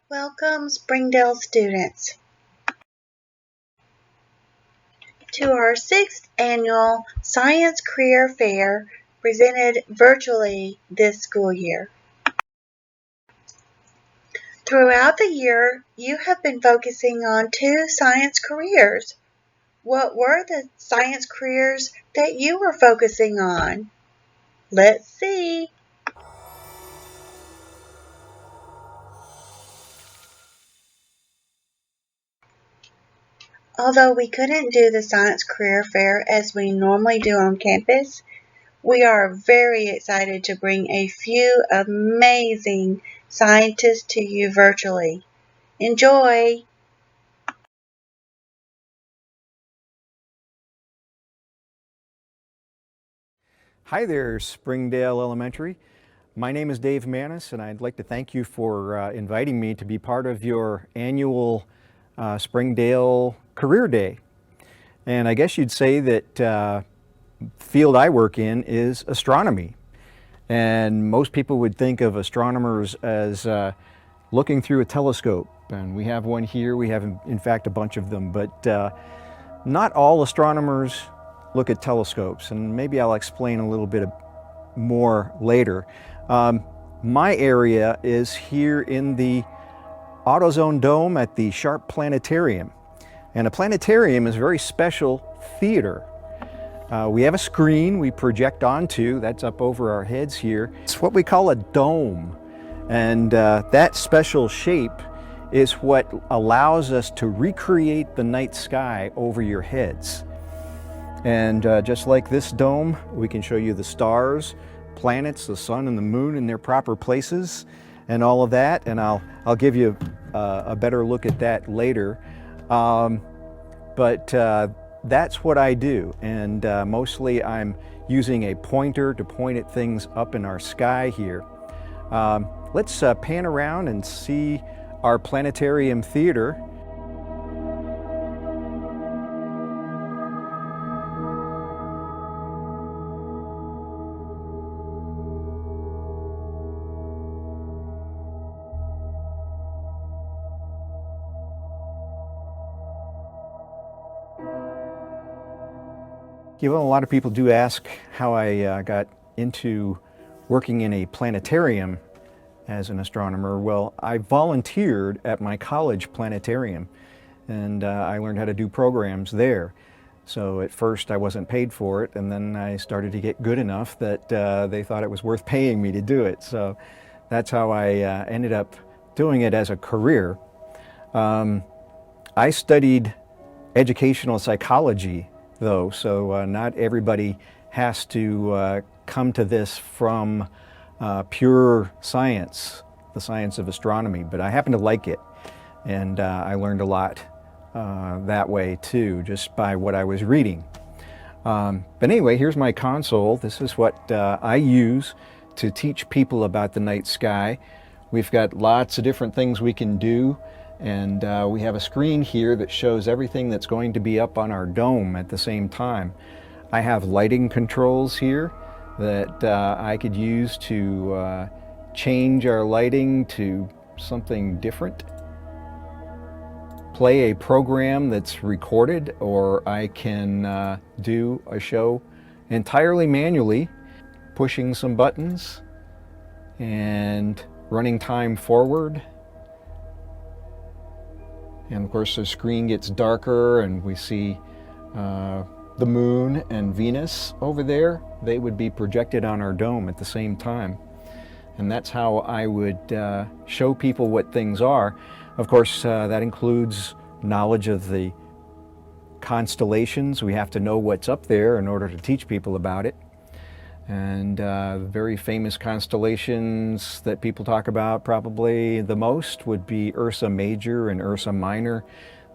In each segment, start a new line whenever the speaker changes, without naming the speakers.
Welcome, Springdale students, to our 6th annual Science Career Fair presented virtually this school year. Throughout the year, you have been focusing on 2 science careers. What were the science careers that you were focusing on? Let's see. Although we couldn't do the Science Career Fair as we normally do on campus, we are very excited to bring a few amazing scientists to you virtually. Enjoy!
Hi there, Springdale Elementary. My name is Dave Manis, and I'd like to thank you for inviting me to be part of your annual Springdale Career Day. And I guess you'd say that the field I work in is astronomy. And most people would think of astronomers as looking through a telescope. And we have one here, we have in fact a bunch of them, but not all astronomers look at telescopes, and maybe I'll explain a little bit more later. My area is here in the AutoZone Dome at the Sharp Planetarium. And a planetarium is a very special theater. We have a screen we project onto, that's up over our heads here. It's what we call a dome. And that special shape is what allows us to recreate the night sky over your heads. And just like this dome, we can show you the stars, planets, the sun and the moon in their proper places and all of that. And I'll give you a better look at that later. But that's what I do. And mostly I'm using a pointer to point at things up in our sky here. Let's pan around and see our planetarium theater. A lot of people do ask how I got into working in a planetarium as an astronomer. Well, I volunteered at my college planetarium, and I learned how to do programs there. So at first I wasn't paid for it, and then I started to get good enough that they thought it was worth paying me to do it. So that's how I ended up doing it as a career. I studied educational psychology though, so not everybody has to come to this from pure science, the science of astronomy, but I happen to like it, and I learned a lot that way too, just by what I was reading. But anyway, here's my console. This is what I use to teach people about the night sky. We've got lots of different things we can do. And we have a screen here that shows everything that's going to be up on our dome at the same time. I have lighting controls here that I could use to change our lighting to something different. Play a program that's recorded, or I can do a show entirely manually, pushing some buttons and running time forward. And of course the screen gets darker and we see the moon and Venus over there. They would be projected on our dome at the same time. And that's how I would show people what things are. Of course, that includes knowledge of the constellations. We have to know what's up there in order to teach people about it. And very famous constellations that people talk about probably the most would be Ursa Major and Ursa Minor,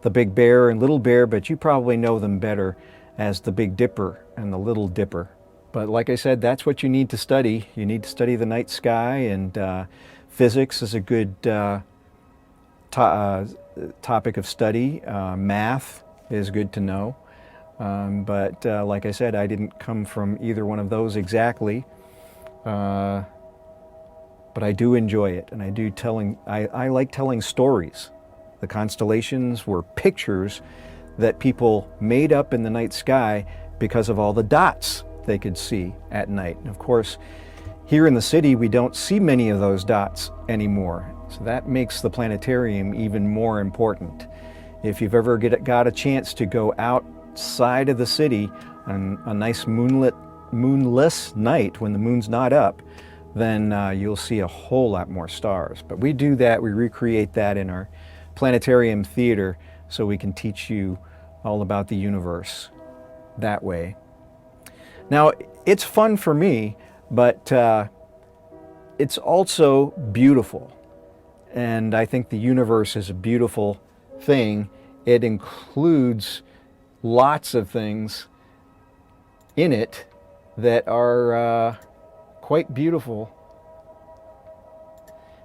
the Big Bear and Little Bear, but you probably know them better as the Big Dipper and the Little Dipper. But like I said, that's what you need to study. You need to study the night sky, and physics is a good topic of study. Math is good to know. But like I said, I didn't come from either one of those exactly. but I do enjoy it, and I like telling stories. The constellations were pictures that people made up in the night sky because of all the dots they could see at night. And of course, here in the city, we don't see many of those dots anymore. So that makes the planetarium even more important. If you've ever got a chance to go outside of the city on a nice moonless night when the moon's not up, then you'll see a whole lot more stars. But we do that, we recreate that in our planetarium theater so we can teach you all about the universe that way. Now, it's fun for me, but it's also beautiful. And I think the universe is a beautiful thing. It includes lots of things in it that are quite beautiful.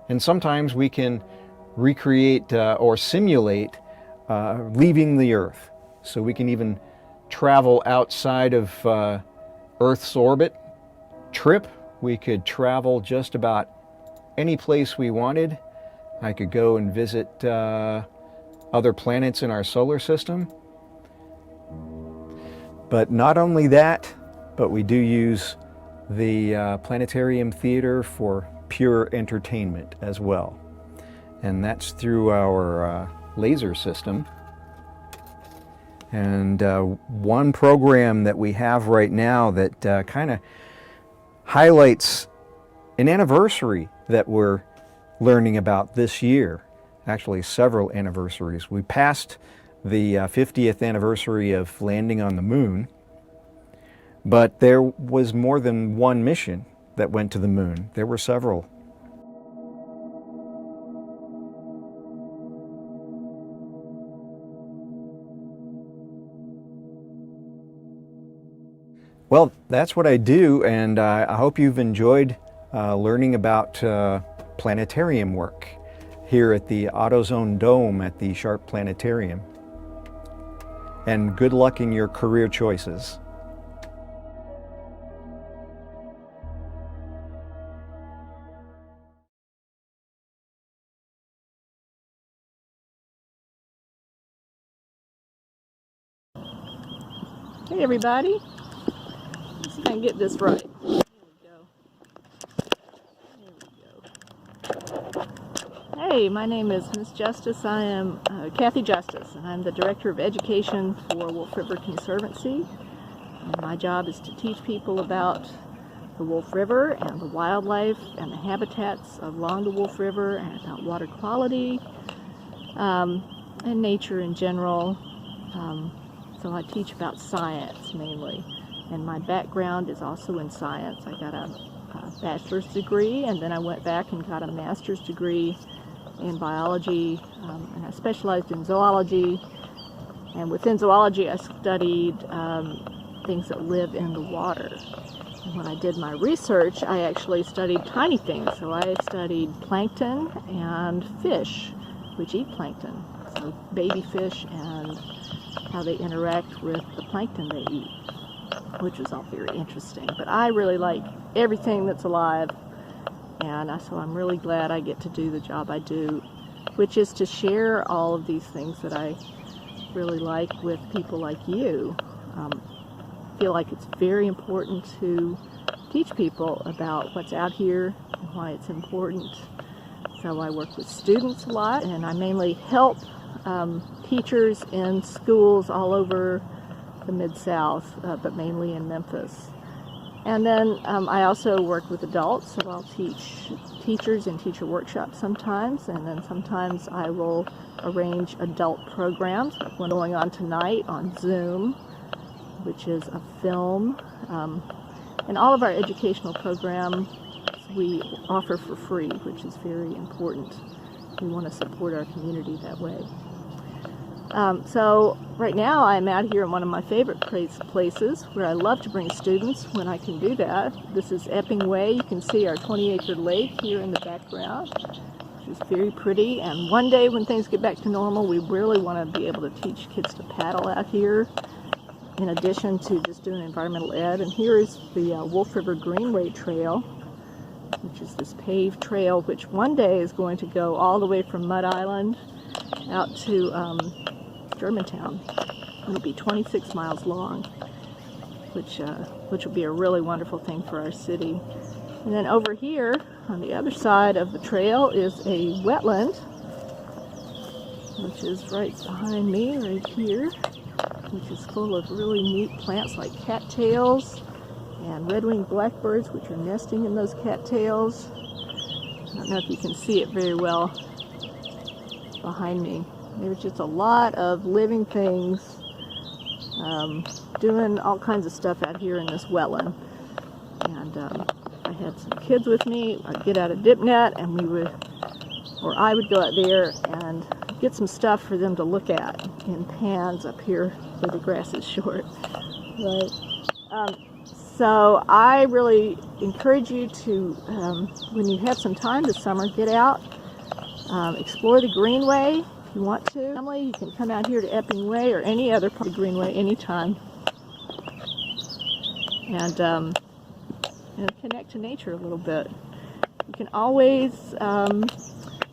And sometimes we can recreate or simulate leaving the Earth. So we can even travel outside of Earth's orbit. Trip, we could travel just about any place we wanted. I could go and visit other planets in our solar system. But not only that, but we do use the planetarium theater for pure entertainment as well. And that's through our laser system. And one program that we have right now that kind of highlights an anniversary that we're learning about this year. Actually, several anniversaries. We passed the 50th anniversary of landing on the moon, but there was more than one mission that went to the moon. There were several. Well, that's what I do, and I hope you've enjoyed learning about planetarium work here at the AutoZone Dome at the Sharp Planetarium. And good luck in your career choices.
Hey everybody, let's see if I can get this right. There we go. Hey, my name is Miss Justice. I am Kathy Justice, and I'm the Director of Education for Wolf River Conservancy. And my job is to teach people about the Wolf River and the wildlife and the habitats along the Wolf River, and about water quality and nature in general. So I teach about science mainly, and my background is also in science. I got a bachelor's degree, and then I went back and got a master's degree in biology, and I specialized in zoology. And within zoology I studied things that live in the water. And when I did my research, I actually studied tiny things. So I studied plankton and fish, which eat plankton. So baby fish and how they interact with the plankton they eat, which was all very interesting. But I really like everything that's alive, and so I'm really glad I get to do the job I do, which is to share all of these things that I really like with people like you. I feel like it's very important to teach people about what's out here and why it's important. So I work with students a lot, and I mainly help teachers in schools all over the Mid-South, but mainly in Memphis. And then I also work with adults, so I'll teach teachers in teacher workshops sometimes, and then sometimes I will arrange adult programs, like one going on tonight on Zoom, which is a film. And all of our educational programs we offer for free, which is very important. We want to support our community that way. So right now I'm out here in one of my favorite places where I love to bring students when I can do that. This is Epping Way. You can see our 20-acre lake here in the background, which is very pretty. And one day when things get back to normal, we really want to be able to teach kids to paddle out here, in addition to just doing environmental ed. And here is the Wolf River Greenway Trail, which is this paved trail, which one day is going to go all the way from Mud Island out to Germantown. It'll be 26 miles long, which will be a really wonderful thing for our city. And then over here, on the other side of the trail, is a wetland, which is right behind me, right here, which is full of really neat plants like cattails and red-winged blackbirds, which are nesting in those cattails. I don't know if you can see it very well behind me. There's just a lot of living things doing all kinds of stuff out here in this wetland. And I had some kids with me. I'd get out a dip net and I would go out there and get some stuff for them to look at in pans up here where the grass is short. Right. So I really encourage you to, when you have some time this summer, get out, explore the Greenway if you want to. Family, you can come out here to Epping Way or any other part of the Greenway anytime, and connect to nature a little bit. You can always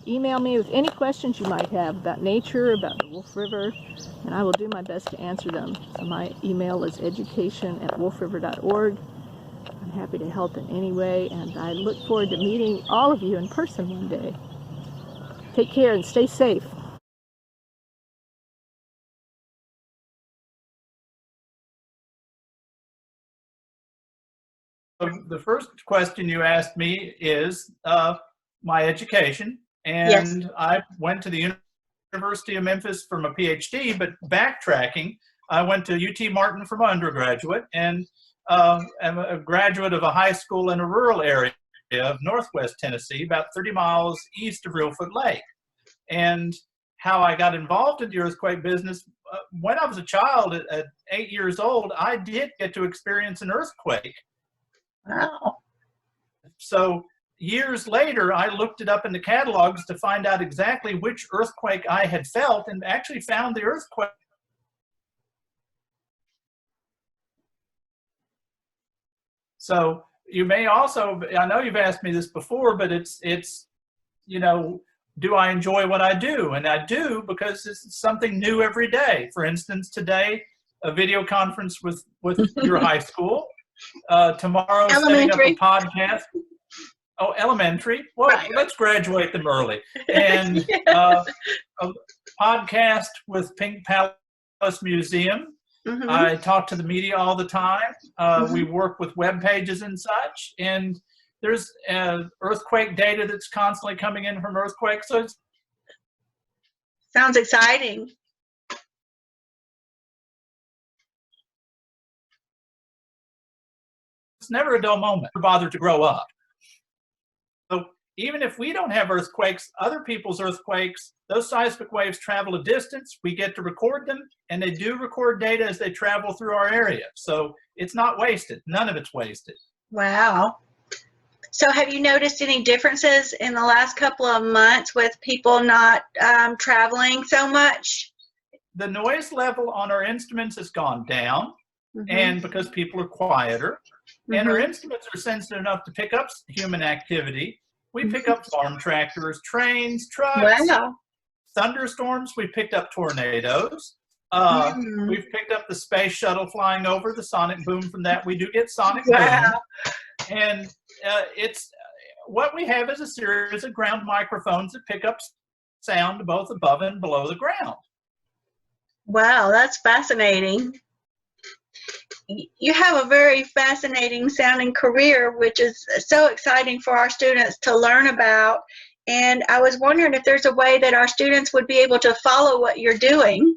email me with any questions you might have about nature, about the Wolf River, and I will do my best to answer them. So my email is education@wolfriver.org. I'm happy to help in any way, and I look forward to meeting all of you in person one day. Take care and stay safe.
The first question you asked me is my education. And
Yes.
I went to the University of Memphis for my PhD, but backtracking, I went to UT Martin for my undergraduate, and I'm a graduate of a high school in a rural area of Northwest Tennessee, about 30 miles east of Reelfoot Lake. And how I got involved in the earthquake business, when I was a child at 8 years old, I did get to experience an earthquake.
Wow.
So years later, I looked it up in the catalogs to find out exactly which earthquake I had felt, and actually found the earthquake. So you may also, I know you've asked me this before, but it's you know, do I enjoy what I do? And I do, because it's something new every day. For instance, today, a video conference with your high school. Tomorrow, setting up a podcast. Oh, elementary. Well,
Right.
Let's graduate them early. And
Yeah.
a podcast with Pink Palace Museum.
Mhm.
I talk to the media all the time. We work with web pages and such. And there's earthquake data that's constantly coming in from earthquakes. So it's
Sounds exciting.
never a dull moment to bother to grow up. So even if we don't have earthquakes, other people's earthquakes, those seismic waves travel a distance, we get to record them, and they do record data as they travel through our area. So it's not wasted. None of it's wasted.
Wow. So have you noticed any differences in the last couple of months with people not traveling so much?
The noise level on our instruments has gone down, and because people are quieter, and our instruments are sensitive enough to pick up human activity. We pick up farm tractors, trains, trucks,
Wow.
thunderstorms. We picked up tornadoes. We've picked up the space shuttle flying over, the sonic boom from that. We do get sonic boom. And it's what we have is a series of ground microphones that pick up sound both above and below the ground.
Wow, that's fascinating. You have a very fascinating sounding career, which is so exciting for our students to learn about. And I was wondering if there's a way that our students would be able to follow what you're doing.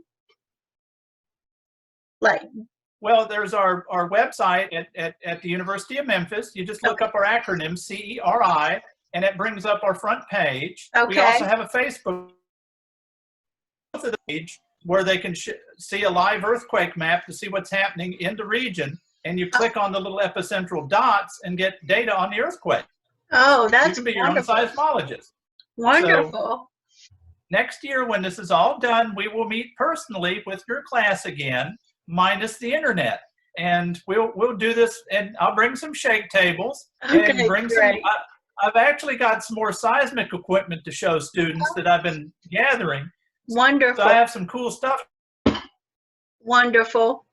Well, there's our website at the University of Memphis. You just look up our acronym, CERI, and it brings up our front page.
Okay.
We also have a Facebook page where they can see a live earthquake map to see what's happening in the region, and you click on the little epicentral dots and get data on the earthquake.
Oh, that's
You can be
wonderful.
your own seismologist.
Wonderful.
So, next year, when this is all done, we will meet personally with your class again, minus the internet. And we'll do this, and I'll bring some shake tables.
Okay,
And bring some,
great.
I've actually got some more seismic equipment to show students that I've been gathering.
Wonderful.
So I have some cool stuff.
Wonderful.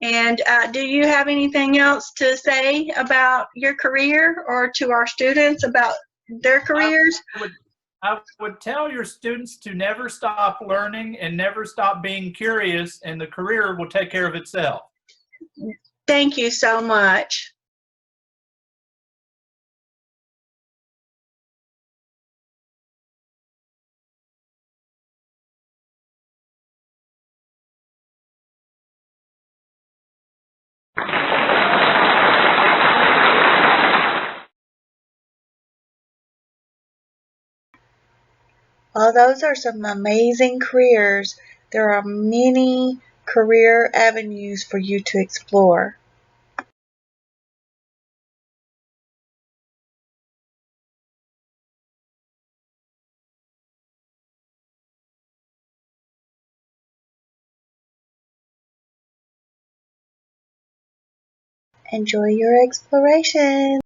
And do you have anything else to say about your career or to our students about their careers?
I would tell your students to never stop learning and never stop being curious, and the career will take care of itself.
Thank you so much. Well, those are some amazing careers. There are many career avenues for you to explore. Enjoy your exploration.